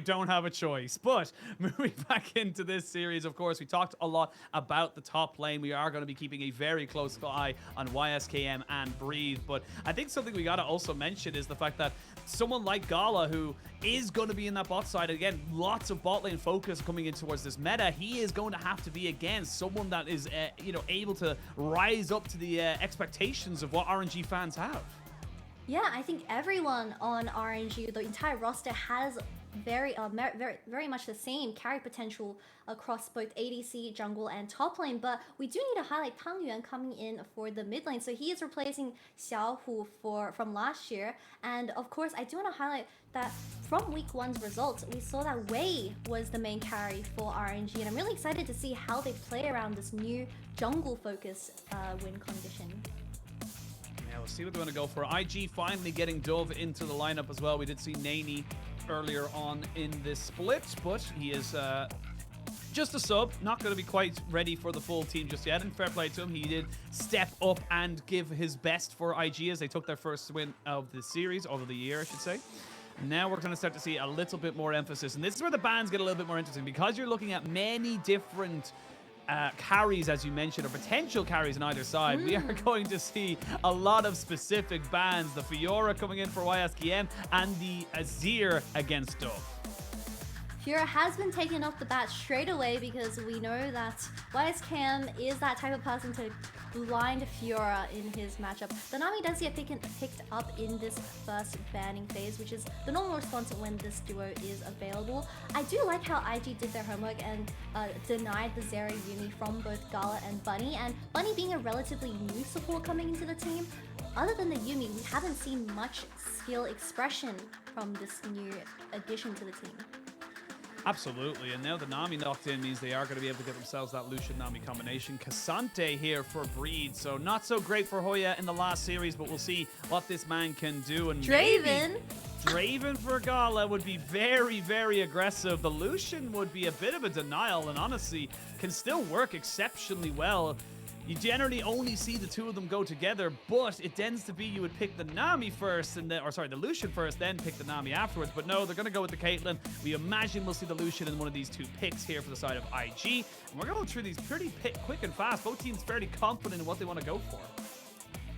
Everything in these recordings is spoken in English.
don't have a choice. But moving back into this series, of course, we talked a lot about the top lane. We are going to be keeping a very close eye on YSKM and Breathe. But I think something we got to also mention is the fact that someone like Gala, who is going to be in that bot side, again, lots of bot lane focus coming in towards this meta, he is going to have to be against someone that is, able to rise up to the expectations of what RNG fans have. Yeah, I think everyone on RNG, the entire roster, has very much the same carry potential across both ADC, jungle, and top lane. But we do need to highlight Tang Yuan coming in for the mid lane. So he is replacing Xiaohu from last year. And of course, I do want to highlight that from Week 1's results, we saw that Wei was the main carry for RNG. And I'm really excited to see how they play around this new jungle-focused win condition. Yeah, we'll see what they want to go for. IG finally getting Dove into the lineup as well. We did see Nani earlier on in this split, but he is just a sub, not going to be quite ready for the full team just yet. And fair play to him, he did step up and give his best for IG as they took their first win of the series, of the year, I should say. Now we're going to start to see a little bit more emphasis, and this is where the bans get a little bit more interesting, because you're looking at many different carries, as you mentioned, or potential carries on either side. We are going to see a lot of specific bans. The Fiora coming in for YSKM and the Azir against Dove. Fiora has been taken off the bat straight away because we know that YSKM is that type of person to blind Fiora in his matchup. The Nami does get picked up in this first banning phase, which is the normal response when this duo is available. I do like how IG did their homework and denied the Zeri Yumi from both Gala and Bunny. And Bunny being a relatively new support coming into the team, other than the Yumi, we haven't seen much skill expression from this new addition to the team. Absolutely, and now the Nami knocked in means they are going to be able to get themselves that Lucian-Nami combination. Cassante here for Breed, so not so great for Hoya in the last series, but we'll see what this man can do. And Draven! Draven for Gala would be very, very aggressive. The Lucian would be a bit of a denial, and honestly, can still work exceptionally well. You generally only see the two of them go together, but it tends to be you would pick the Nami first, and then, the Lucian first, then pick the Nami afterwards. But no, they're going to go with the Caitlyn. We imagine we'll see the Lucian in one of these two picks here for the side of IG. And we're going through these pretty quick and fast. Both teams fairly confident in what they want to go for.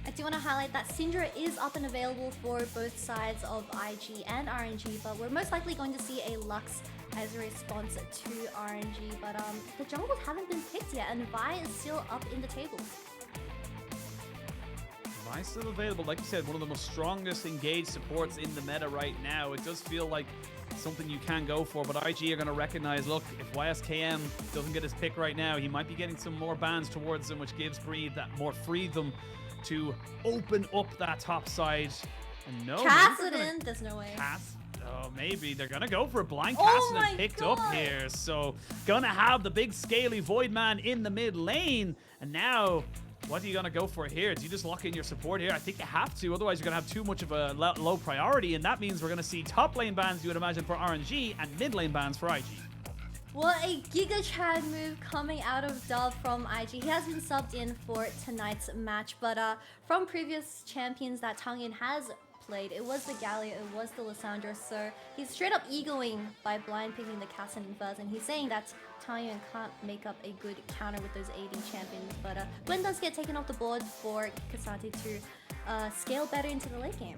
I do want to highlight that Syndra is up and available for both sides of IG and RNG, but we're most likely going to see a Lux as a response to RNG. But the jungles haven't been picked yet, and Vi is still up in the table. Vi still available. Like you said, one of the most strongest engaged supports in the meta right now. It does feel like something you can go for, but IG are going to recognize, look, if YSKM doesn't get his pick right now, he might be getting some more bans towards him, which gives Breathe that more freedom to open up that top side. And no, Kassadin, there's no way. Oh, maybe they're gonna go for a blind Oh Kassadin picked up here. So gonna have the big scaly Void Man in the mid lane. And now, what are you gonna go for here? Do you just lock in your support here? I think you have to, otherwise you're gonna have too much of a low priority, and that means we're gonna see top lane bans, you would imagine, for RNG, and mid lane bans for IG. What a Giga Chad move coming out of Dove from IG. He has been subbed in for tonight's match, but from previous champions that Tang Yuan has played, it was the Galio, it was the Lissandra, so he's straight up egoing by blind picking the Kassadin first, and he's saying that Tang Yuan can't make up a good counter with those AD champions, but Gwen does get taken off the board for Cassante to scale better into the late game.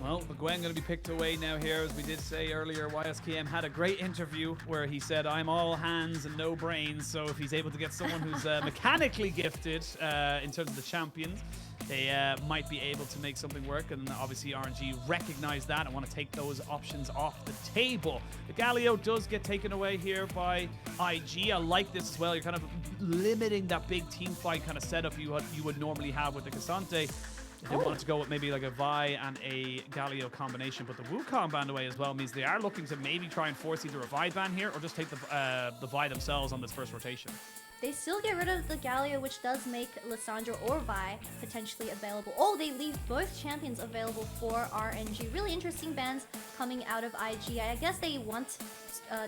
Well, the Gwen going to be picked away now here. As we did say earlier, YSKM had a great interview where he said, I'm all hands and no brains. So if he's able to get someone who's mechanically gifted in terms of the champions, they might be able to make something work. And obviously RNG recognize that and want to take those options off the table. The Galio does get taken away here by IG. I like this as well. You're kind of limiting that big team fight kind of setup you would normally have with the Cassante. They wanted to go with maybe like a Vi and a Galio combination, but the Wukong band away as well means they are looking to maybe try and force either a Vi ban here or just take the Vi themselves on this first rotation. They still get rid of the Galio, which does make Lissandra or Vi potentially available. Oh, they leave both champions available for RNG. Really interesting bans coming out of IG. I guess they want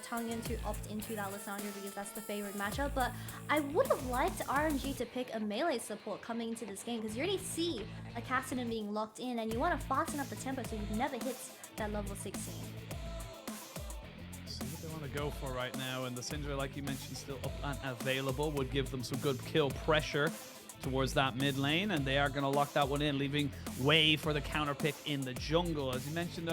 Tang Yuan to opt into that Lissandra because that's the favorite matchup, but I would have liked RNG to pick a melee support coming into this game because you already see a Kassadin being locked in and you want to fasten up the tempo so he never hits that level 16. go for right now, and the Syndra, like you mentioned, still up and available, would give them some good kill pressure towards that mid lane, and they are going to lock that one in, leaving way for the counter pick in the jungle. As you mentioned,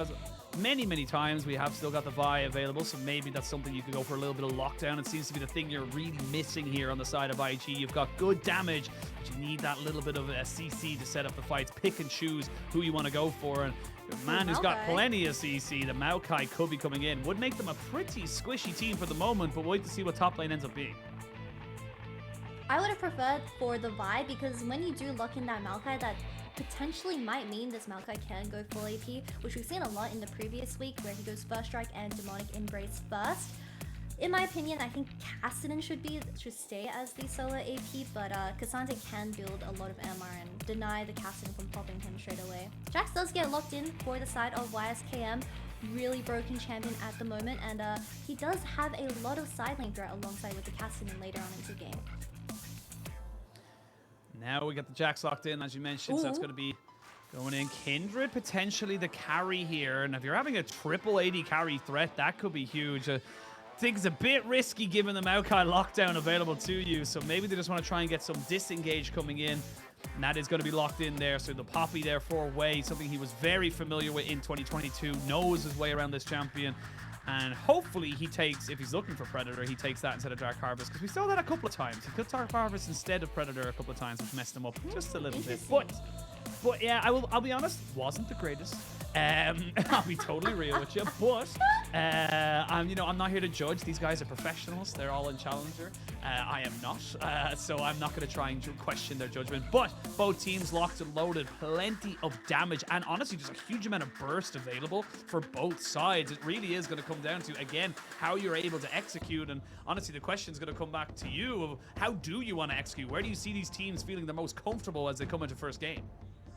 many times, we have still got the Vi available, so maybe that's something you could go for a little bit of lockdown. It seems to be the thing you're really missing here on the side of IG. You've got good damage, but you need that little bit of a CC to set up the fights. Pick and choose who you want to go for, and the man who's got plenty of CC, the Maokai, could be coming in. Would make them a pretty squishy team for the moment, but wait to see what top lane ends up being. I would have preferred for the Vi, because when you do lock in that Maokai, that potentially might mean this Maokai can go full AP, which we've seen a lot in the previous week where he goes First Strike and Demonic Embrace first. In my opinion, I think Kassadin should stay as the solo AP, but Cassante can build a lot of MR and deny the Kassadin from popping him straight away. Jax does get locked in for the side of YSKM, really broken champion at the moment, and he does have a lot of side lane threat alongside with the Kassadin later on into the game. Now we got the Jax locked in, as you mentioned, so that's going to be going in. Kindred potentially the carry here, and if you're having a triple AD carry threat, that could be huge. I think it's a bit risky given the Maokai lockdown available to you, so maybe they just want to try and get some disengage coming in, and that is going to be locked in there. So the Poppy there for Wei, something he was very familiar with in 2022, knows his way around this champion. And hopefully he takes, if he's looking for Predator, he takes that instead of Dark Harvest, because we saw that a couple of times. He took Dark Harvest instead of Predator a couple of times, which messed him up just a little bit. But yeah, I'll be honest, wasn't the greatest. I'll be totally real with you, but I'm not here to judge. These guys are professionals. They're all in Challenger. I am not, so I'm not going to try and question their judgment. But both teams locked and loaded, plenty of damage, and honestly, just a huge amount of burst available for both sides. It really is going to come down to, again, how you're able to execute. And honestly, the question is going to come back to you of how do you want to execute? Where do you see these teams feeling the most comfortable as they come into first game?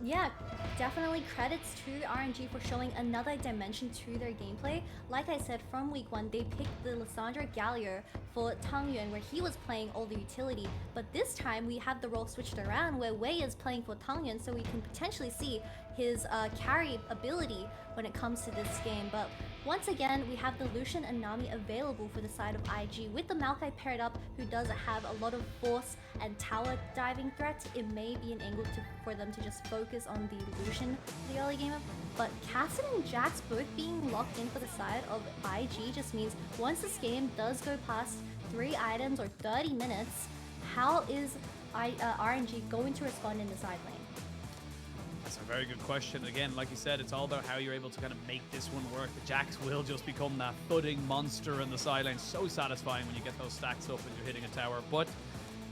Yeah, definitely credits to RNG for showing another dimension to their gameplay. Like I said, from week 1, they picked the Lissandra Galio for Tang Yuan, where he was playing all the utility. But this time, we have the role switched around, where Wei is playing for Tang Yuan, so we can potentially see his carry ability when it comes to this game. But once again, we have the Lucian and Nami available for the side of IG. With the Maokai paired up, who does have a lot of force and tower diving threats, it may be an angle for them to just focus on the Lucian for the early game. But Kassadin and Jax both being locked in for the side of IG just means once this game does go past 3 items or 30 minutes, how is RNG going to respond in the side lane? That's a very good question. Again, like you said, it's all about how you're able to kind of make this one work. The Jax will just become that thudding monster in the side lane. So satisfying when you get those stacks up and you're hitting a tower. But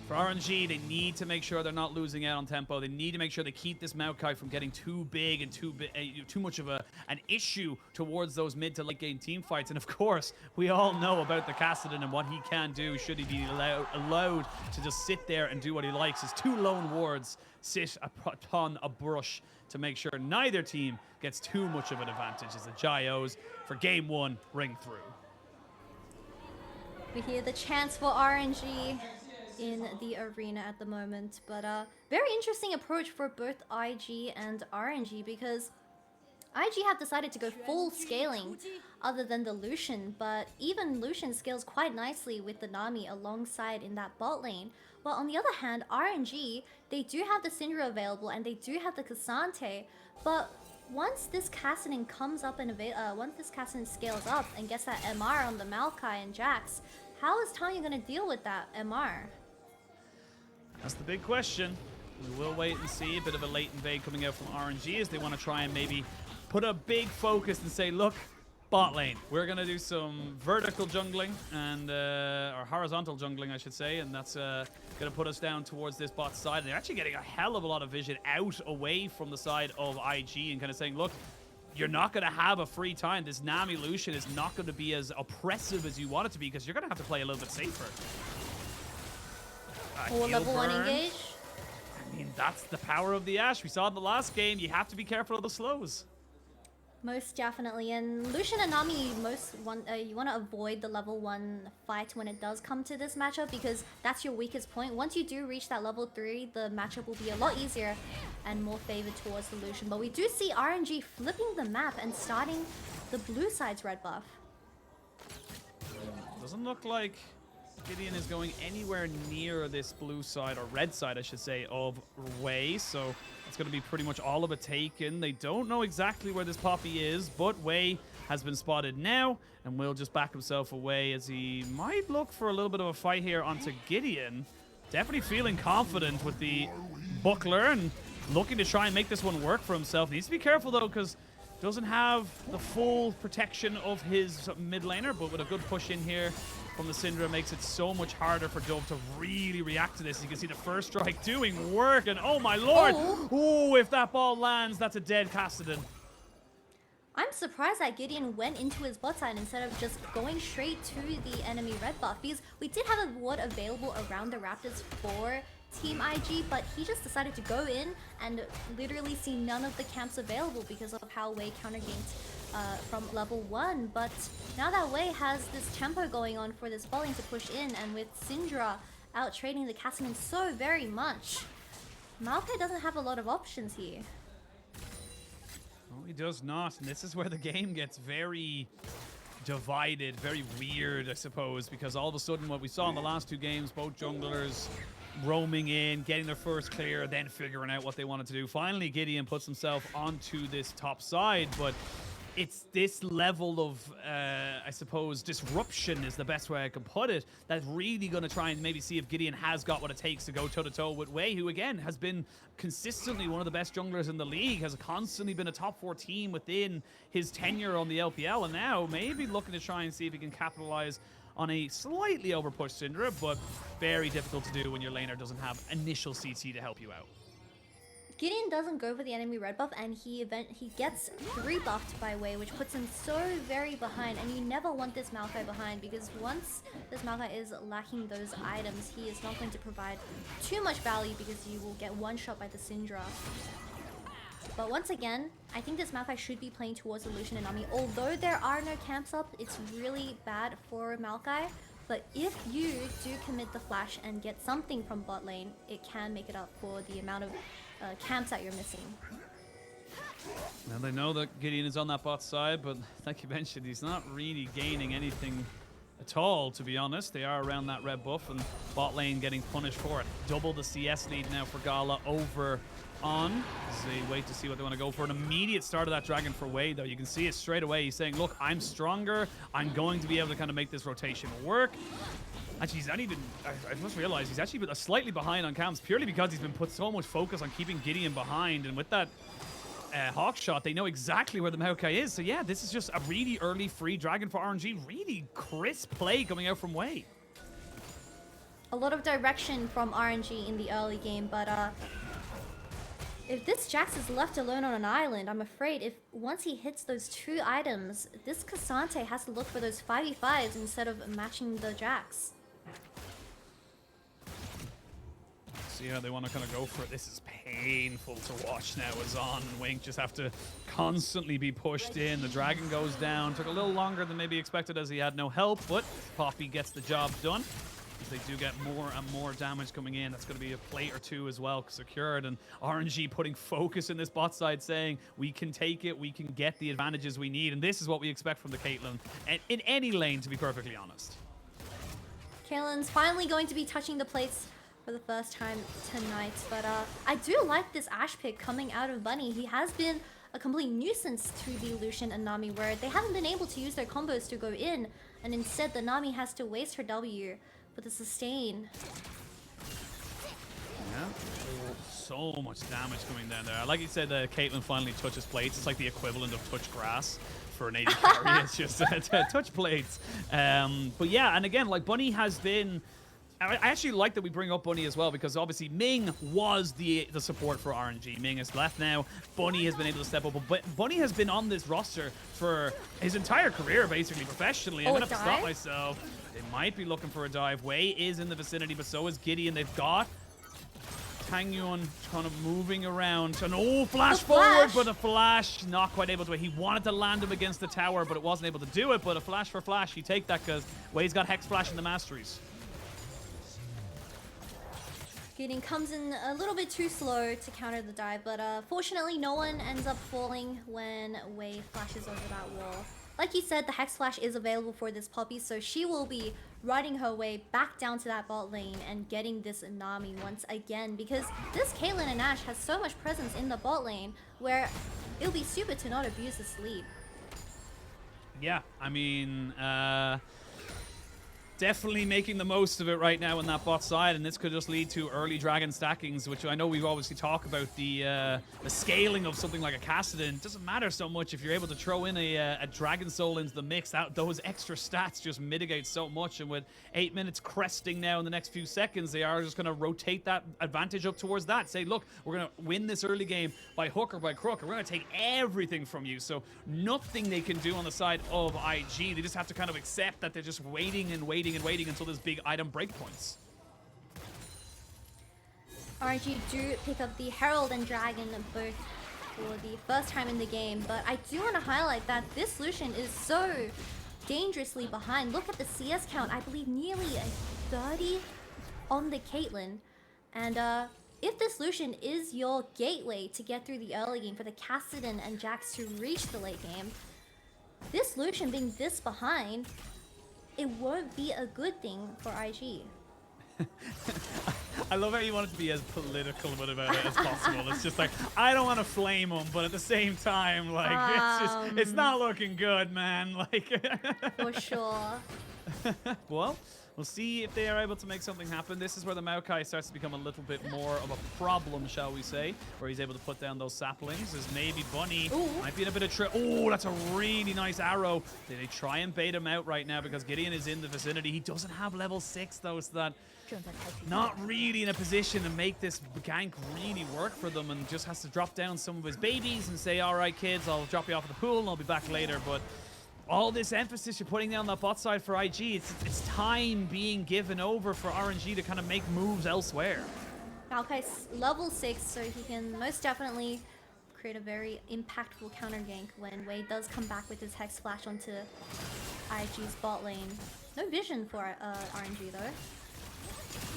for RNG, they need to make sure they're not losing out on tempo. They need to make sure they keep this Maokai from getting too big and too much of an issue towards those mid to late game team fights. And of course, we all know about the Kassadin and what he can do should he be allowed to just sit there and do what he likes. His 2 lone wards sit upon a brush to make sure neither team gets too much of an advantage as the Gyos for game 1 ring through. We hear the chants for RNG in the arena at the moment, but very interesting approach for both IG and RNG, because IG have decided to go full scaling other than the Lucian, but even Lucian scales quite nicely with the Nami alongside in that bot lane. Well, on the other hand, RNG, they do have the Syndra available and they do have the Cassante, but once this Kassadin comes up and once this Kassadin scales up and gets that MR on the Maokai and Jax, how is Tanya going to deal with that MR? That's the big question. We will wait and see. A bit of a late invade coming out from RNG as they want to try and maybe put a big focus and say, look, bot lane, we're going to do some vertical jungling and or horizontal jungling, I should say, and that's going to put us down towards this bot side. And they're actually getting a hell of a lot of vision out away from the side of IG and kind of saying, look, you're not going to have a free time. This Nami Lucian is not going to be as oppressive as you want it to be, because you're going to have to play a little bit safer. Or level 1 engage. I mean, that's the power of the Ashe. We saw in the last game, you have to be careful of the slows. Most definitely, and Lucian and Nami, you want to avoid the level 1 fight when it does come to this matchup, because that's your weakest point. Once you do reach that level 3, the matchup will be a lot easier and more favored towards the Lucian. But we do see RNG flipping the map and starting the blue side's red buff. Doesn't look like Gideon is going anywhere near this blue side, or red side, I should say, of Wei. So it's going to be pretty much all of it taken. They don't know exactly where this Poppy is, but Wei has been spotted now, and will just back himself away as he might look for a little bit of a fight here onto Gideon. Definitely feeling confident with the buckler and looking to try and make this one work for himself. Needs to be careful though, because doesn't have the full protection of his mid laner, but with a good push in here from the Syndra makes it so much harder for Dove to really react to this. You can see the first strike doing work, and oh my lord! Oh, if that ball lands, that's a dead Cassidy. I'm surprised that Gideon went into his bot side instead of just going straight to the enemy red buff, because we did have a ward available around the Raptors for Team IG, but he just decided to go in and literally see none of the camps available because of how Wei counterganked from level 1. But now that Wei has this tempo going on for this bowling to push in, and with Syndra out trading the Cassidy so very much, Maokai doesn't have a lot of options here. No, he does not, and this is where the game gets very divided, very weird, I suppose, because all of a sudden what we saw in the last 2 games, both junglers roaming in, getting their first clear, then figuring out what they wanted to do. Finally, Gideon puts himself onto this top side, but it's this level of, I suppose, disruption is the best way I can put it, that's really going to try and maybe see if Gideon has got what it takes to go toe-to-toe with Wei, who, again, has been consistently one of the best junglers in the league, has constantly been a top 4 team within his tenure on the LPL, and now maybe looking to try and see if he can capitalize on a slightly overpushed Syndra, but very difficult to do when your laner doesn't have initial CT to help you out. Gideon doesn't go for the enemy red buff, and he gets 3 buffed by Wei, which puts him so very behind, and you never want this Maokai behind, because once this Maokai is lacking those items, he is not going to provide too much value because you will get one shot by the Syndra. But once again, I think this Maokai should be playing towards the Lucian and Nami. Although there are no camps up, it's really bad for Maokai. But if you do commit the flash and get something from bot lane, it can make it up for the amount of camps that you're missing. Now they know that Gideon is on that bot side, but like you mentioned, he's not really gaining anything at all, to be honest. They are around that red buff, and bot lane getting punished for it. Double the CS lead now for Gala over on as they wait to see what they want to go for. An immediate start of that dragon for Wei, though. You can see it straight away. He's saying, look, I'm stronger. I'm going to be able to kind of make this rotation work. Actually, he's not even, I just realized he's actually been slightly behind on camps purely because he's been put so much focus on keeping Gideon behind, and with that Hawk shot, they know exactly where the Maokai is. So yeah, this is just a really early free dragon for RNG. Really crisp play coming out from Wei. A lot of direction from RNG in the early game, but if this Jax is left alone on an island, I'm afraid if once he hits those 2 items, this Cassante has to look for those 5v5s instead of matching the Jax. See how they want to kind of go for it. This is painful to watch now as On and Wink just have to constantly be pushed in. The dragon goes down. Took a little longer than maybe expected as he had no help, but Poppy gets the job done. They do get more and more damage coming in. That's going to be a plate or 2 as well secured, and RNG putting focus in this bot side, saying we can take it, we can get the advantages we need, and this is what we expect from the Caitlyn in any lane, to be perfectly honest. Caitlyn's finally going to be touching the plates for the first time tonight, but I do like this Ashe pick coming out of Bunny. He has been a complete nuisance to the Lucian and Nami, where they haven't been able to use their combos to go in, and instead the Nami has to waste her W with the sustain. Yeah, so much damage coming down there. Like you said, Caitlyn finally touches plates. It's like the equivalent of touch grass for an AD carry. It's just touch plates. But yeah, and again, like Bunny has been... I actually like that we bring up Bunny as well, because obviously Ming was the support for RNG. Ming has left now. Bunny has been able to step up, but Bunny has been on this roster for his entire career, basically, professionally. I'm going to have to stop myself. They might be looking for a dive. Wei is in the vicinity, but so is Gideon. They've got Tangyun kind of moving around. And flash forward, but a flash not quite able to. He wanted to land him against the tower, but it wasn't able to do it. But a flash for flash, you take that because Wei's got Hex Flash in the Masteries. Gideon comes in a little bit too slow to counter the dive, but fortunately no one ends up falling when Wei flashes over that wall. like you said, the Hex Flash is available for this Poppy, so she will be riding her way back down to that bot lane and getting this Nami once again, because this Caitlyn and Ashe has so much presence in the bot lane where it'll be stupid to not abuse this lead. Yeah, I mean, definitely making the most of it right now on that bot side, and this could just lead to early dragon stackings, which I know we've obviously talked about the scaling of something like a Kassadin. It doesn't matter so much if you're able to throw in a Dragon Soul into the mix. Those extra stats just mitigate so much, and with 8 minutes cresting now in the next few seconds, they are just going to rotate that advantage up towards that. Say, look, we're going to win this early game by hook or by crook, and we're going to take everything from you. So nothing they can do on the side of IG. They just have to kind of accept that they're just waiting and waiting and waiting until there's big item breakpoints. RNG do pick up the Herald and Dragon both for the first time in the game, but I do want to highlight that this Lucian is so dangerously behind. Look at the CS count, I believe nearly a 30 on the Caitlyn. And if this Lucian is your gateway to get through the early game for the Kassadin and Jax to reach the late game, this Lucian being this behind, it won't be a good thing for IG. I love how you want it to be as political about it as possible. It's just like, I don't want to flame them, but at the same time, like, it's not looking good, man. Like, for sure. Well, we'll see if they are able to make something happen. This is where the Maokai starts to become a little bit more of a problem, shall we say, where he's able to put down those saplings. As maybe Bunny might be in a bit of trouble. Oh, that's a really nice arrow. They try and bait him out right now because Gideon is in the vicinity. He doesn't have level 6, though, so that not really in a position to make this gank really work for them, and just has to drop down some of his babies and say, all right, kids, I'll drop you off at the pool and I'll be back later. But all this emphasis you're putting down that bot side for IG, it's time being given over for RNG to kind of make moves elsewhere. Maokai's level 6, so he can most definitely create a very impactful counter gank when Wade does come back with his Hex Splash onto IG's bot lane. No vision for RNG though.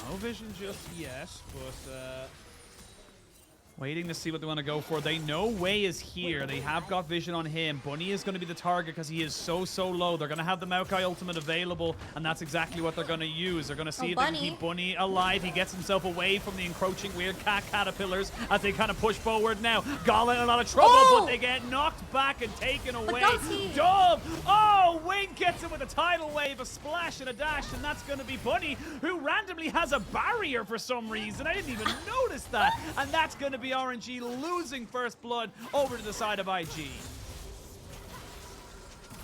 No vision just yet, but waiting to see what they want to go for. They know Wei is here. They have got vision on him. Bunny is going to be the target because he is so low. They're going to have the Maokai ultimate available, and that's exactly what they're going to use. They're going to see if they can keep Bunny alive. He gets himself away from the encroaching weird caterpillars as they kind of push forward now. Gala in a lot of trouble, but they get knocked back and taken away. Dove! Oh, Wing gets him with a tidal wave, a splash and a dash, and that's going to be Bunny, who randomly has a barrier for some reason. I didn't even notice that. And that's going to be RNG losing first blood over to the side of IG.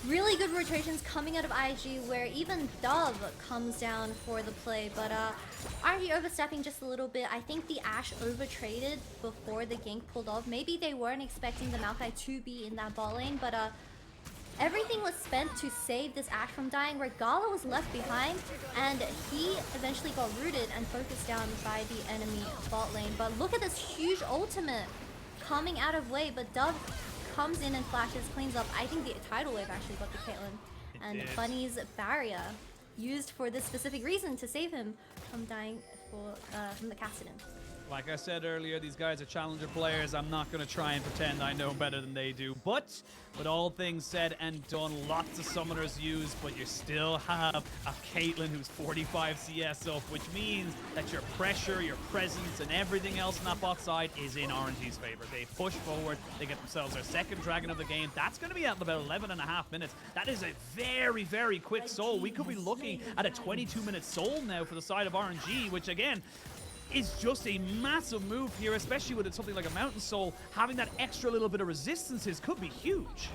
Really good rotations coming out of IG, where even Dove comes down for the play, but RNG overstepping just a little bit. I think the Ashe overtraded before the gank pulled off. Maybe they weren't expecting the Maokai to be in that bot lane, but everything was spent to save this Ashe from dying, where Gala was left behind, and he eventually got rooted and focused down by the enemy bot lane. But look at this huge ultimate coming out of Wei, but Dove comes in and flashes, cleans up. I think the tidal wave actually got the Caitlyn. And Bunny's barrier used for this specific reason to save him from dying from the Kassadin. Like I said earlier, these guys are challenger players. I'm not going to try and pretend I know better than they do. But with all things said and done, lots of summoners used, but you still have a Caitlyn who's 45 CS up, which means that your pressure, your presence, and everything else on that bot side is in RNG's favor. They push forward. They get themselves their second dragon of the game. That's going to be at about 11.5 minutes. That is a very, very quick soul. We could be looking at a 22-minute soul now for the side of RNG, which again, is just a massive move here, especially with something like a Mountain Soul. Having that extra little bit of resistances could be huge.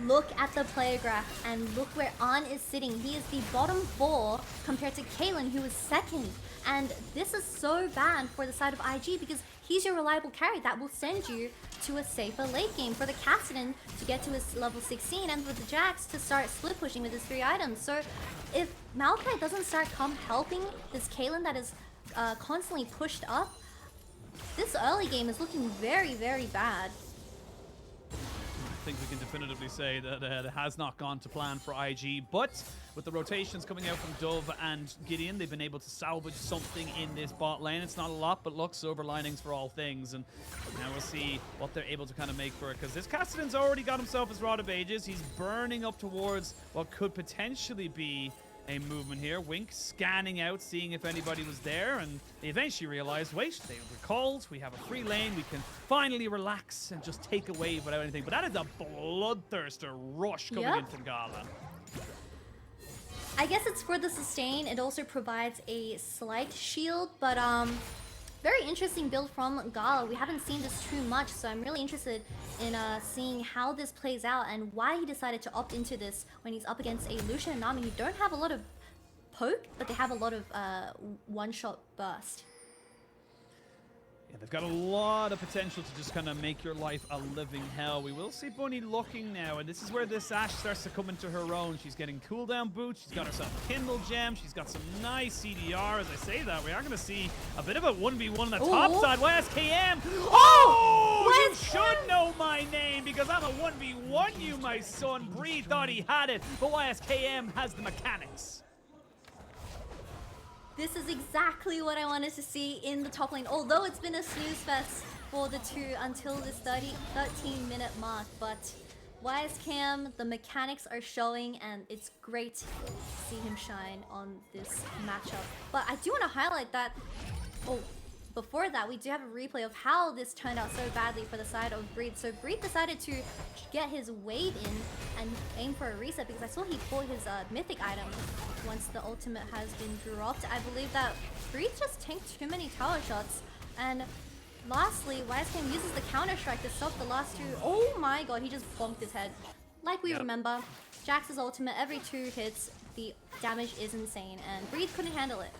Look at the player graph and look where An is sitting. He is the bottom 4 compared to Caitlyn, who is second. And this is so bad for the side of IG because he's your reliable carry that will send you to a safer late game for the Kassadin to get to his level 16 and for the Jax to start split pushing with his 3 items. So if Maokai doesn't start helping this Caitlyn that is constantly pushed up, this early game is looking very, very bad. think we can definitively say that it has not gone to plan for IG. But with the rotations coming out from Dove and Gideon, they've been able to salvage something in this bot lane. It's not a lot, but look, silver linings for all things. And now we'll see what they're able to kind of make for it. Because this Cassidy's already got himself his Rod of Ages. He's burning up towards what could potentially be a movement here. Wink scanning out, seeing if anybody was there, and they eventually realized, wait, they were called, we have a free lane, we can finally relax and just take a wave without anything. But that is a bloodthirster rush coming in from Gala. I guess it's for the sustain. It also provides a slight shield, but very interesting build from Gala. We haven't seen this too much, so I'm really interested in seeing how this plays out and why he decided to opt into this when he's up against a Lucian and Nami who don't have a lot of poke, but they have a lot of one-shot burst. Yeah, they've got a lot of potential to just kind of make your life a living hell. We will see Bunny looking now, and this is where this Ashe starts to come into her own. She's getting cooldown boots, she's got herself a Kindle gem, she's got some nice CDR. As I say that, we are going to see a bit of a 1v1 on the top side. YSKM! Oh! You should know my name because I'm a 1v1 you, my son. Bree thought he had it, but YSKM has the mechanics. This is exactly what I wanted to see in the top lane, although it's been a snooze fest for the two until this 13-minute mark. But YSKM, the mechanics are showing, and it's great to see him shine on this matchup. But I do want to highlight that, before that, we do have a replay of how this turned out so badly for the side of Breed. So Breed decided to get his wave in and aim for a reset because I saw he pulled his mythic item once the ultimate has been dropped. I believe that Breed just tanked too many tower shots. And lastly, YSKM uses the counter strike to stop the last two. Oh my god, he just bonked his head. Like we remember, Jax's ultimate, every 2 hits, the damage is insane, and Breed couldn't handle it.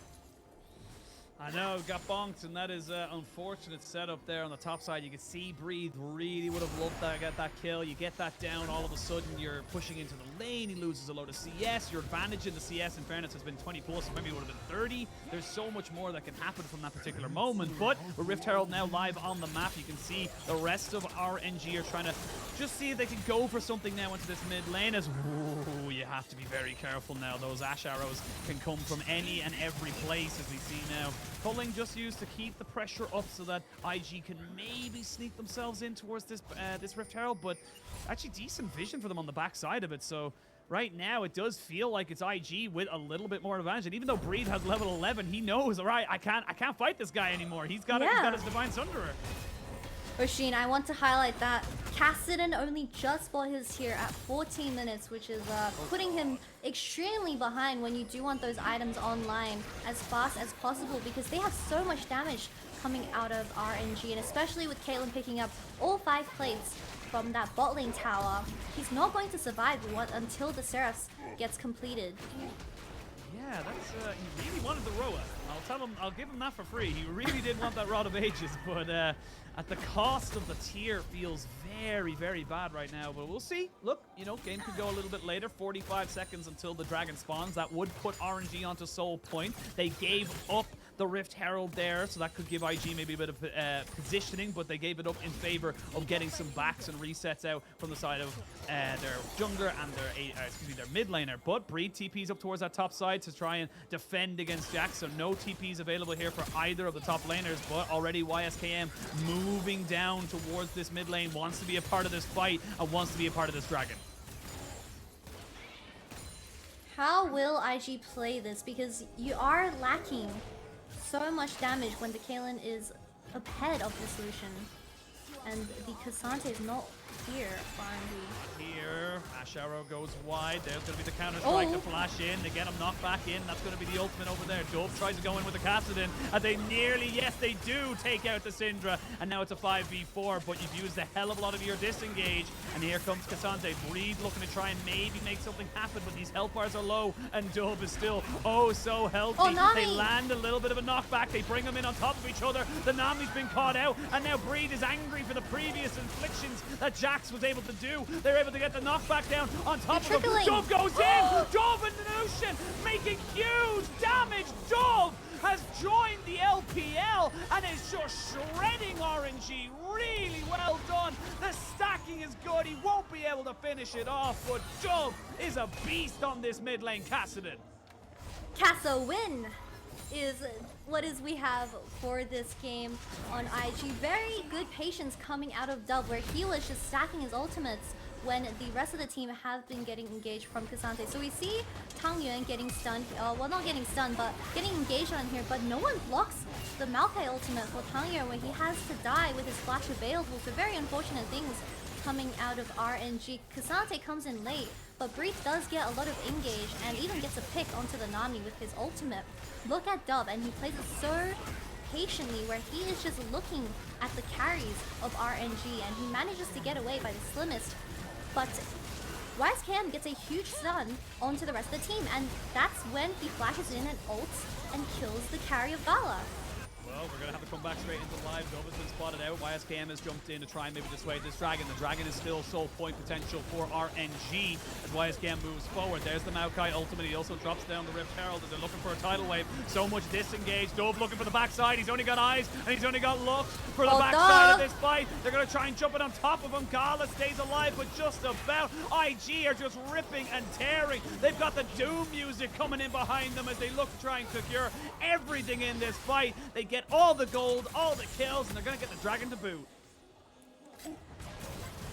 I know, got bonked, and that is an unfortunate setup there on the top side. You can see Breathe really would have loved that, get that kill. You get that down, all of a sudden you're pushing into the lane, he loses a load of CS. Your advantage in the CS, in fairness, has been 20 plus, maybe it would have been 30. There's so much more that can happen from that particular moment, but with Rift Herald now live on the map, you can see the rest of RNG are trying to just see if they can go for something now into this mid lane. As you have to be very careful now. Those Ashe arrows can come from any and every place, as we see now. Culling just used to keep the pressure up so that IG can maybe sneak themselves in towards this this Rift Herald, but actually decent vision for them on the backside of it. So right now it does feel like it's IG with a little bit more advantage. And even though Breed has level 11, he knows, all right, I can't fight this guy anymore. He's got his Divine Sunderer. Oshin, I want to highlight that Cassidy only just bought his tier at 14 minutes, which is putting him extremely behind when you do want those items online as fast as possible because they have so much damage coming out of RNG, and especially with Caitlyn picking up all 5 plates from that bot lane tower, he's not going to survive until the Seraphs gets completed. Yeah, that's he really wanted the Roa. I'll give him that for free. He really did want that Rod of Ages, but at the cost of the tier feels very, very bad right now. But we'll see. Look, you know, game could go a little bit later. 45 seconds until the dragon spawns. That would put RNG onto Soul Point. They gave up the Rift Herald there, so that could give IG maybe a bit of positioning, but they gave it up in favor of getting some backs and resets out from the side of their jungler and their mid laner. But Breed TP's up towards that top side to try and defend against Jax, so no TPs available here for either of the top laners, but already YSKM moving down towards this mid lane, wants to be a part of this fight and wants to be a part of this dragon. How will IG play this? Because you are lacking so much damage when the Caitlyn is ahead of the solution. And the Cassante is not here for RNG. Here, Ashe arrow goes wide. There's going to be the counter strike to flash in. They get him knocked back in. That's going to be the ultimate over there. Dove tries to go in with the Cassidy, and they nearly, yes, they do take out the Syndra. And now it's a 5v4, but you've used a hell of a lot of your disengage. And here comes Cassante. Breed looking to try and maybe make something happen, but these health bars are low, and Dove is still so healthy. They land a little bit of a knockback. They bring them in on top of each other. The Nami's been caught out, and now Breed is angry for the previous inflictions that Jax was able to do. They're able to get the knockback down on top of him. Dove goes in! Dove and Notion making huge damage! Dove has joined the LPL and is just shredding RNG. Really well done. The stacking is good. He won't be able to finish it off, but Dove is a beast on this mid lane, Cassidy. Casa win is what is we have for this game on IG. Very good patience coming out of Dove, where he was just stacking his ultimates when the rest of the team have been getting engaged from K'Sante. So we see Tang Yuan getting stunned, well, not getting stunned, but getting engaged on here, but no one blocks the Maokai ultimate for Tang Yuan, where he has to die with his flash available. So very unfortunate things coming out of RNG. K'Sante comes in late, but Breach does get a lot of engage and even gets a pick onto the Nami with his ultimate. Look at Dove, and he plays it so patiently, where he is just looking at the carries of RNG, and he manages to get away by the slimmest. But YSKM gets a huge stun onto the rest of the team, and that's when he flashes in and ults and kills the carry of Gala. Well, we're going to have to come back straight into live. Dove has been spotted out. YSKM has jumped in to try and maybe dissuade this Dragon. The Dragon is still sole point potential for RNG as YSKM moves forward. There's the Maokai ultimate. He also drops down the Rift Herald as they're looking for a tidal wave. So much disengaged. Dove looking for the backside. He's only got eyes and he's only got looks for the backside of this fight. They're going to try and jump it on top of him. Gala stays alive, but just about. IG are just ripping and tearing. They've got the Doom music coming in behind them as they look to try and secure everything in this fight. They get all the gold, all the kills, and they're going to get the Dragon to boot.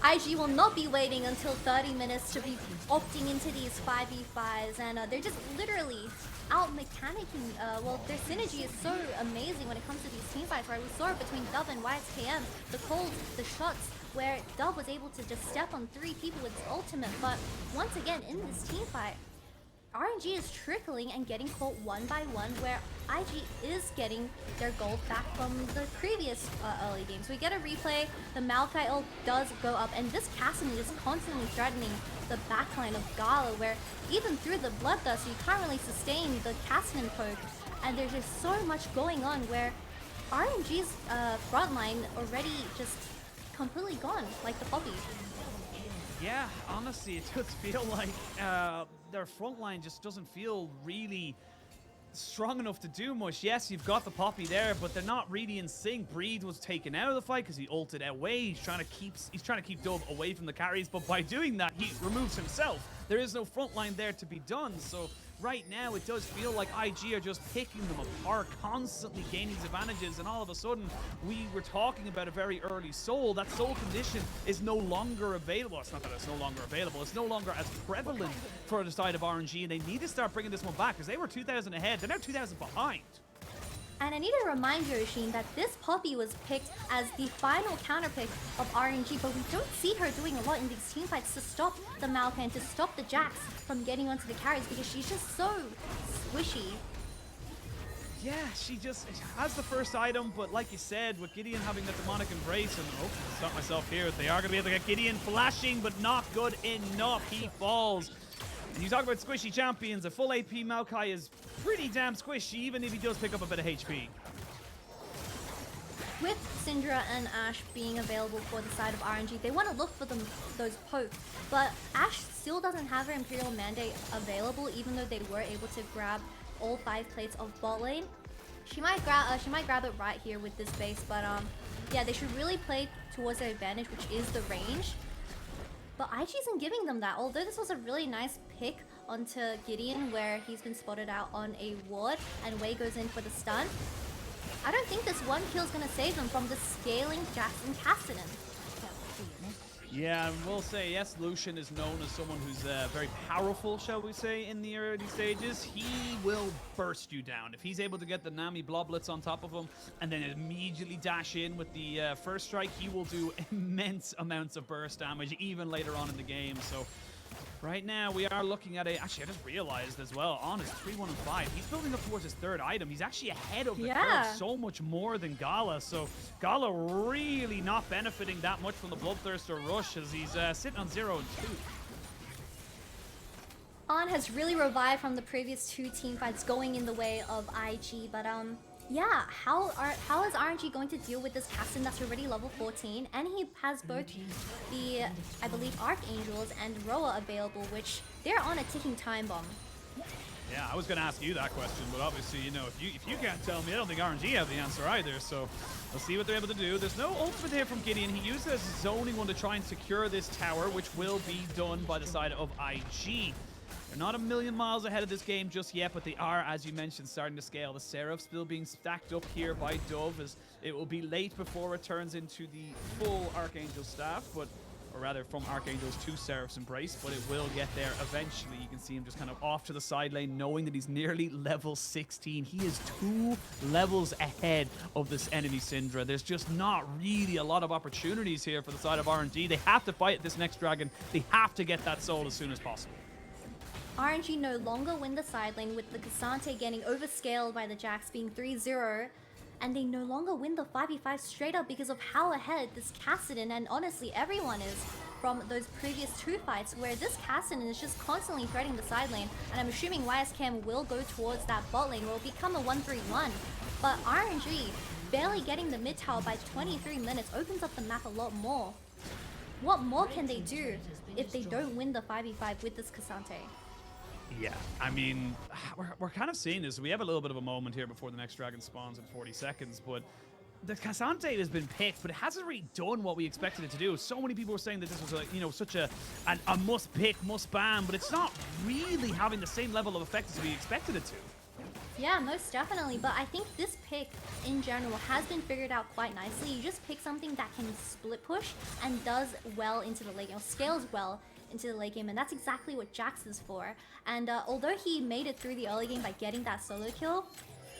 IG will not be waiting until 30 minutes to be opting into these 5v5s, and they're just literally out-mechanicking. Well, their synergy is so amazing when it comes to these team fights, right? We saw it between Dove and YSKM, the colds, the shots, where Dove was able to just step on 3 people with his ultimate, but once again, in this team fight, RNG is trickling and getting caught one by one, where IG is getting their gold back from the previous early games. We get a replay, the Maokai ult does go up, and this Cassidy is constantly threatening the backline of Gala, where even through the Bloodthirst, you can't really sustain the Cassidy poke, and there's just so much going on where RNG's frontline already just completely gone, like the poppy. Yeah, honestly, it does feel like their front line just doesn't feel really strong enough to do much. Yes, you've got the Poppy there, but they're not really in sync. Breed was taken out of the fight because he ulted away. He's trying to keep Dove away from the carries, but by doing that, he removes himself. There is no front line there to be done, so right now it does feel like IG are just picking them apart, constantly gaining these advantages, and all of a sudden we were talking about a very early soul. That soul condition is no longer available. It's not that it's no longer available, it's no longer as prevalent for the side of RNG, and they need to start bringing this one back because they were 2,000 ahead. They're now 2,000 behind. And I need to remind you, Oshin, that this Poppy was picked as the final counter pick of RNG, but we don't see her doing a lot in these team fights to stop the Maokai and to stop the Jax from getting onto the carries, because she's just so squishy. Yeah, she just has the first item, but like you said, with Gideon having the demonic embrace, and stop myself here, they are going to be able to get Gideon flashing, but not good enough. He falls. And you talk about squishy champions, a full AP Maokai is pretty damn squishy, even if he does pick up a bit of HP. With Syndra and Ashe being available for the side of RNG, they want to look for those pokes, but Ashe still doesn't have her Imperial Mandate available, even though they were able to grab all 5 plates of bot lane. She might grab it right here with this base, but yeah, they should really play towards their advantage, which is the range. But IG isn't giving them that, although this was a really nice pick onto Gideon, where he's been spotted out on a ward, and Wei goes in for the stun. I don't think this one kill is going to save them from the scaling Jackson Cassidy. Yeah, and we'll say, yes, Lucian is known as someone who's very powerful, shall we say, in the early stages. He will burst you down. If he's able to get the Nami Bloblets on top of him and then immediately dash in with the first strike, he will do immense amounts of burst damage even later on in the game. So right now we are looking at actually I just realized as well, on his 3-1 and 5, he's building up towards his 3rd item. He's actually ahead of the curve so much more than Gala. So Gala really not benefiting that much from the Bloodthirst or Rush, as he's sitting on 0 and 2. On has really revived from the previous 2 team fights going in the way of IG, but yeah, how is RNG going to deal with this Cassidy that's already level 14, and he has both the, I believe, Archangels and Roa available, which they're on a ticking time bomb. Yeah, I was going to ask you that question, but obviously, you know, if you can't tell me, I don't think RNG have the answer either. So we'll see what they're able to do. There's no ultimate here from Gideon. He used his zoning one to try and secure this tower, which will be done by the side of IG. They're not a million miles ahead of this game just yet, but they are, as you mentioned, starting to scale. The Seraph still being stacked up here by Dove, as it will be late before it turns into the full Archangel staff, but or rather from Archangels to Seraph's Embrace, but it will get there eventually. You can see him just kind of off to the side lane, knowing that he's nearly level 16. He is 2 levels ahead of this enemy Syndra. There's just not really a lot of opportunities here for the side of RNG. They have to fight this next dragon. They have to get that soul as soon as possible. RNG no longer win the side lane, with the Cassante getting overscaled by the Jax being 3-0. And they no longer win the 5v5 straight up because of how ahead this Kassadin and honestly everyone is from those previous 2 fights, where this Kassadin is just constantly threading the side lane, and I'm assuming YSKM will go towards that bot lane, will become a 1-3-1. But RNG barely getting the mid tower by 23 minutes opens up the map a lot more. What more can they do if they don't win the 5v5 with this Cassante? Yeah, I mean, we're kind of seeing this. We have a little bit of a moment here before the next dragon spawns in 40 seconds, but the Cassante has been picked, but it hasn't really done what we expected it to do. So many people were saying that this was, you know, such a must pick, must ban, but it's not really having the same level of effect as we expected it to. Yeah, most definitely, but I think this pick in general has been figured out quite nicely. You just pick something that can split push and does well into the late game, scales well into the late game, and that's exactly what Jax is for. And although he made it through the early game by getting that solo kill,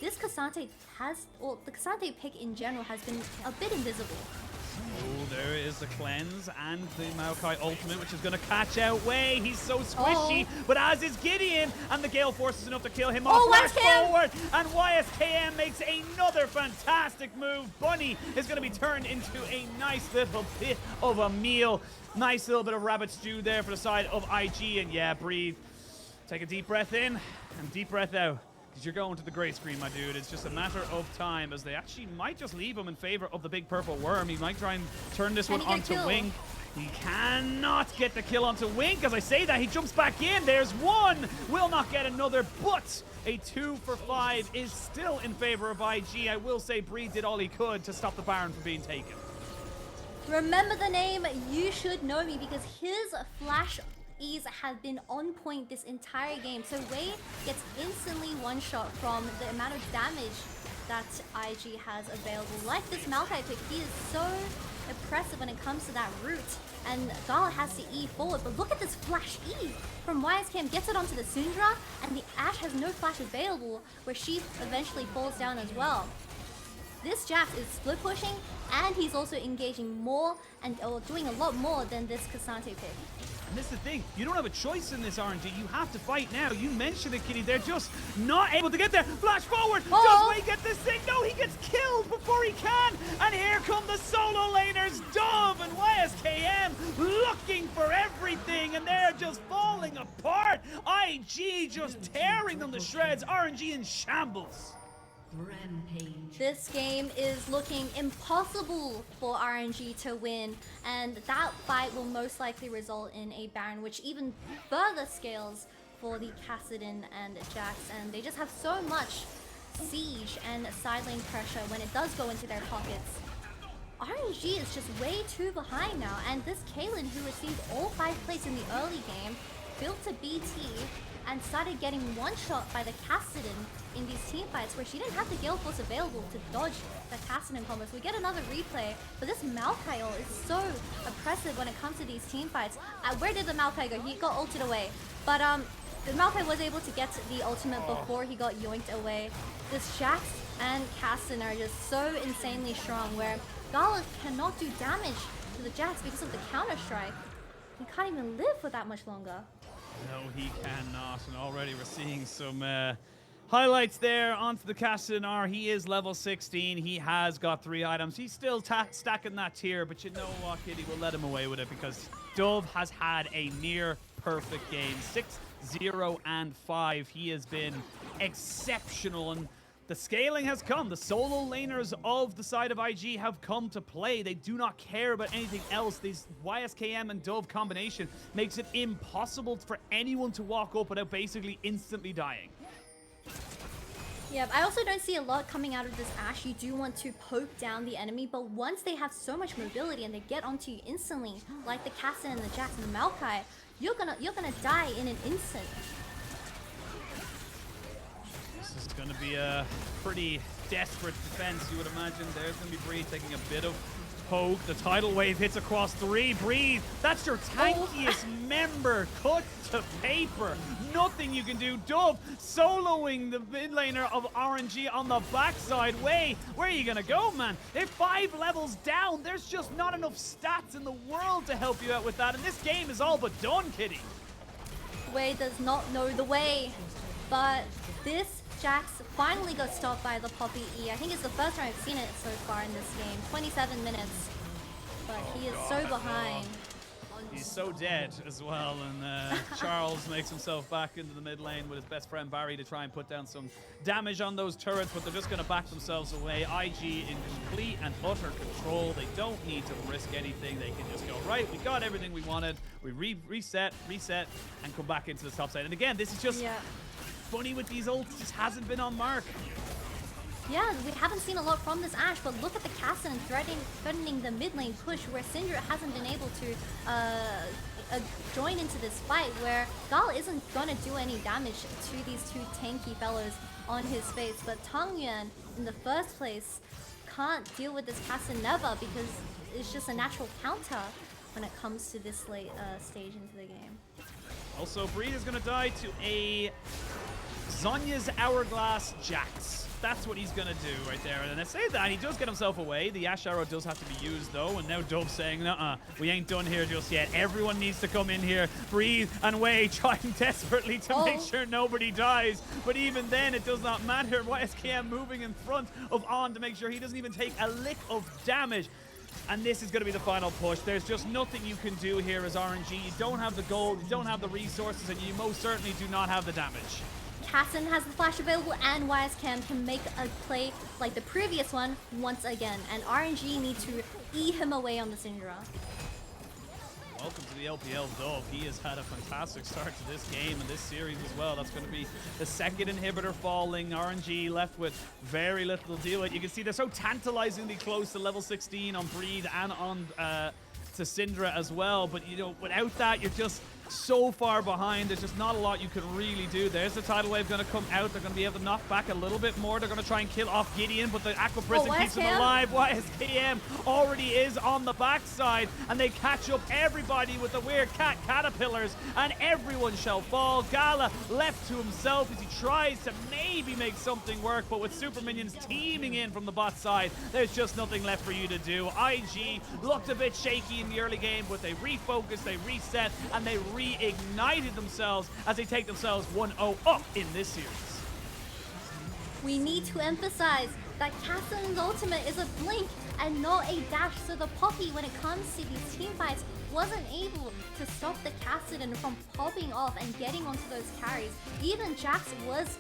this Cassante has, well, the Cassante pick in general has been a bit invisible. Oh, there is the cleanse and the Maokai ultimate, which is going to catch out Wei. He's so squishy, but as is Gideon, and the Gale Force is enough to kill him off. Flash forward, and YSKM makes another fantastic move. Bunny is going to be turned into a nice little bit of a meal. Nice little bit of rabbit stew there for the side of IG, and yeah, breathe. Take a deep breath in and deep breath out, because you're going to the gray screen, my dude. It's just a matter of time, as they actually might just leave him in favor of the big purple worm. He might try and turn this one onto Wink. He cannot get the kill onto Wink. As I say that, he jumps back in. There's one. Will not get another, but a 2 for 5 is still in favor of IG. I will say Breed did all he could to stop the Baron from being taken. Remember the name, you should know me, because his flash E's have been on point this entire game. So Wei gets instantly one-shot from the amount of damage that IG has available. Like this Maokai pick, he is so impressive when it comes to that route. And Gala has to E forward, but look at this flash E from YSKM. Gets it onto the Syndra, and the Ashe has no flash available, where she eventually falls down as well. This Jax is split pushing, and he's also engaging more and doing a lot more than this Cassante pick. And this is the thing, you don't have a choice in this RNG. You have to fight now. You mentioned it, Kitty. They're just not able to get there. Flash forward. Does Wei get this thing? No, he gets killed before he can. And here come the solo laners, Dove and YSKM, looking for everything, and they're just falling apart. IG just tearing them to shreds. RNG in shambles. Rampage. This game is looking impossible for RNG to win, and that fight will most likely result in a Baron, which even further scales for the Kassadin and Jax, and they just have so much siege and side lane pressure when it does go into their pockets. RNG is just way too behind now, and this Kaylin, who received all 5 plates in the early game, built a BT and started getting one-shot by the Kassadin in these team fights, where she didn't have the Gale Force available to dodge the Kassadin combos. We get another replay, but this Maokai ult is so oppressive when it comes to these team fights. Where did the Maokai go? He got ulted away, but the Maokai was able to get the ultimate before he got yoinked away. This Jax and Kassadin are just so insanely strong, where Gala cannot do damage to the Jax because of the counter-strike. He can't even live for that much longer. No, he cannot, and already we're seeing some highlights there onto the Kassadin. He is level 16. He has got 3 items. He's still stacking that tier, but you know what, Kitty? We'll let him away with it, because Dove has had a near perfect game. 6-0 and 5. He has been exceptional, and The scaling has come. The solo laners of the side of IG have come to play. They do not care about anything else. This YSKM and Dove combination makes it impossible for anyone to walk up without basically instantly dying. Yeah, I also don't see a lot coming out of this Ashe. You do want to poke down the enemy, but once they have so much mobility and they get onto you instantly, like the Cassin and the Jax and the Maokai, you're gonna die in an instant. This is going to be a pretty desperate defense, you would imagine. There's going to be Breathe taking a bit of poke. The tidal wave hits across 3. Breathe, that's your tankiest member cut to paper. Nothing you can do. Dove soloing the mid laner of RNG on the backside. Wei, where are you going to go, man? They're 5 levels down. There's just not enough stats in the world to help you out with that. And this game is all but done, Kitty. Wei does not know the way, but this Jax finally got stopped by the Poppy E. I think it's the first time I've seen it so far in this game. 27 minutes, but he is so behind. He's so dead as well, and Charles makes himself back into the mid lane with his best friend Barry to try and put down some damage on those turrets, but they're just going to back themselves away. IG in complete and utter control. They don't need to risk anything. They can just go, right, we got everything we wanted. We reset, and come back into the top side. And again, this is just funny with these ults. Just hasn't been on mark. Yeah, we haven't seen a lot from this Ashe, but look at the Cassin threatening the mid lane push, where Syndra hasn't been able to join into this fight, where Gal isn't gonna do any damage to these two tanky fellows on his face. But Tangyuan, in the first place, can't deal with this Cassin never, because it's just a natural counter when it comes to this late stage into the game. Also, Breed is gonna die to a Zhonya's Hourglass Jax. That's what he's gonna do right there. And I say that, he does get himself away. The Ashe Arrow does have to be used though, and now Dove's saying, we ain't done here just yet. Everyone needs to come in here, breathe and Wei, trying desperately to make sure nobody dies. But even then, it does not matter. YSKM moving in front of On to make sure he doesn't even take a lick of damage. And this is going to be the final push. There's just nothing you can do here as RNG. You don't have the gold, you don't have the resources, and you most certainly do not have the damage. Cassin has the flash available, and YSKM can make a play like the previous one once again. And RNG need to E him away on the Syndra. Welcome to the LPL, Dove. He has had a fantastic start to this game and this series as well. That's going to be the second inhibitor falling. RNG left with very little to deal with. You can see they're so tantalizingly close to level 16 on Breed and on to Syndra as well. But, you know, without that, you're just so far behind. There's just not a lot you can really do. There's the tidal wave going to come out. They're going to be able to knock back a little bit more. They're going to try and kill off Gideon, but the Aqua Prison keeps him alive. YSKM already is on the backside, and they catch up everybody with the weird cat caterpillars, and everyone shall fall. Gala left to himself as he tries to maybe make something work, but with super minions teaming in from the bot side, there's just nothing left for you to do. IG looked a bit shaky in the early game, but they refocused, they reset, and they reignited themselves as they take themselves 1-0 up in this series. We need to emphasize that Cassin's ultimate is a blink and not a dash, so the Poppy, when it comes to these team fights, wasn't able to stop the Cassidon from popping off and getting onto those carries. Even Jax was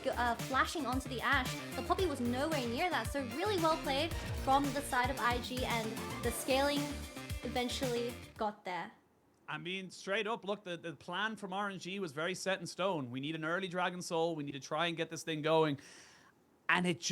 flashing onto the Ashe. The Poppy was nowhere near that, so really well played from the side of IG, and the scaling eventually got there. I mean, straight up, look, the plan from RNG was very set in stone. We need an early Dragon Soul. We need to try and get this thing going. And it just